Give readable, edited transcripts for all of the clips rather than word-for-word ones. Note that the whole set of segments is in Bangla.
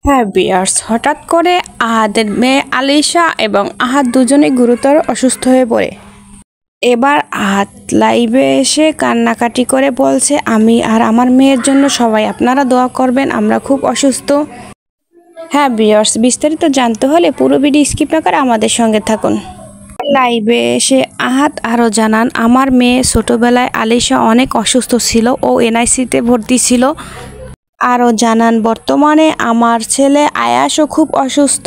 হ্যাঁ ভিউয়ার্স, হঠাৎ করে আহাদের মেয়ে আলিশা এবং আহাদ দুজনেই গুরুতর অসুস্থ হয়ে পড়ে। এবার আহাদ লাইভে এসে কান্নাকাটি করে বলছে, আমি আর আমার মেয়ের জন্য সবাই আপনারা দোয়া করবেন, আমরা খুব অসুস্থ। হ্যাঁ ভিউয়ার্স, বিস্তারিত জানতে হলে পুরো ভিডিও স্কিপ না করে আমাদের সঙ্গে থাকুন। লাইভে এসে আহাদ আরও জানান, আমার মেয়ে ছোটোবেলায় আলিশা অনেক অসুস্থ ছিল, ও এনআইসিতে ভর্তি ছিল। আরও জানান, বর্তমানে আমার ছেলে আয়াসও খুব অসুস্থ।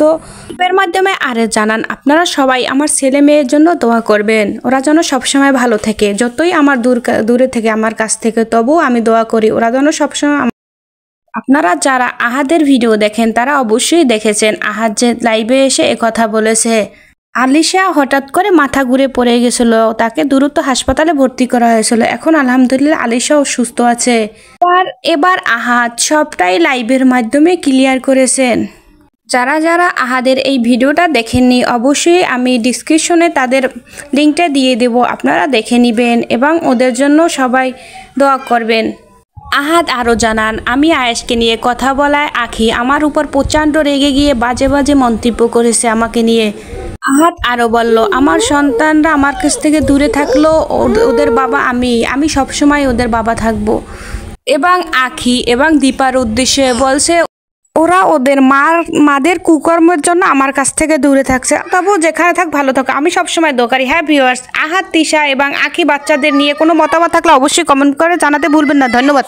এর মাধ্যমে আরও জানান, আপনারা সবাই আমার ছেলে মেয়ের জন্য দোয়া করবেন, ওরা যেন সবসময় ভালো থাকে। যতই আমার দূরে থেকে আমার কাছ থেকে, তবুও আমি দোয়া করি ওরা যেন সবসময়। আপনারা যারা আহাদের ভিডিও দেখেন তারা অবশ্যই দেখেছেন আহাদ যে লাইভে এসে একথা বলেছে। আলিশা হঠাৎ করে মাথা ঘুরে পড়ে গেছিল, তাকে দ্রুত হাসপাতালে ভর্তি করা হয়েছিল। এখন আলহামদুলিল্লাহ আলিশাও সুস্থ আছে। এবার আহাদ সবটাই লাইভের মাধ্যমে ক্লিয়ার করেছেন। যারা যারা আহাদের এই ভিডিওটা দেখেননি, অবশ্যই আমি ডিসক্রিপশনে তাদের লিঙ্কটা দিয়ে দেব, আপনারা দেখে নেবেন এবং ওদের জন্য সবাই দোয়া করবেন। আহাদ আরও জানান, আমি আয়েশকে নিয়ে কথা বলায় আখি আমার উপর প্রচণ্ড রেগে গিয়ে বাজে বাজে মন্তব্য করেছে আমাকে নিয়ে। আহাদ আরও বলল, আমার সন্তানরা আমার কাছ থেকে দূরে থাকলো, ওদের বাবা আমি সবসময় ওদের বাবা থাকবো। এবং আখি এবং দীপার উদ্দেশ্যে বলছে, ওরা ওদের মাদের কুকর্মের জন্য আমার কাছ থেকে দূরে থাকছে, তবু যেখানে থাক ভালো থাকো, আমি সবসময় দোকারি। হ্যাঁ ভিউয়ার্স, আহাদ, তিশা এবং আখি বাচ্চাদের নিয়ে কোনো মতামত থাকলে অবশ্যই কমেন্ট করে জানাতে ভুলবেন না। ধন্যবাদ।